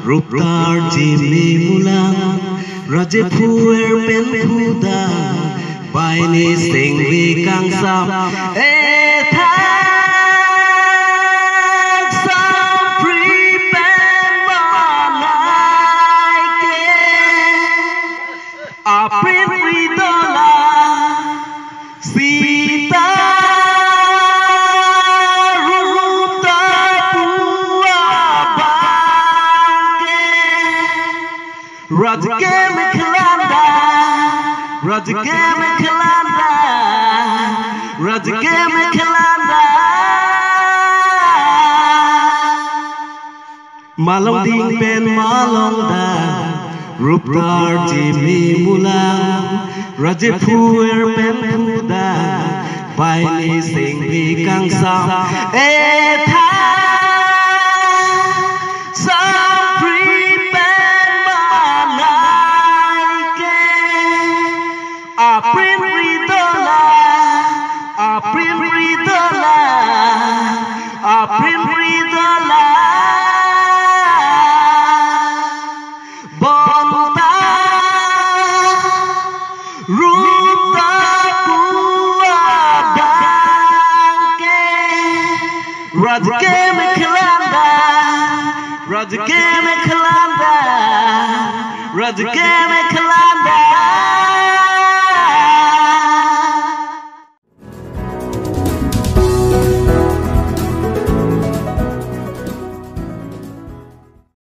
Ruptar jimi mulang Raje phuer pen phuda Bai ni sing vi kang sam Aprin ridola Sita Ruta Pua Bangke Rajke Meklanda Rajke Meklanda Rajke Meklanda Malong ding pen malong da Ruptar jimi mulang Raje phuer pen phuda Bai ni sing vi kang sam Tha Sam pri pen manai ke Aprin ridola Aprin ridola Aprin ridola Ruta Pua Bangke Rajke Meklanda Rajke Meklanda Rajke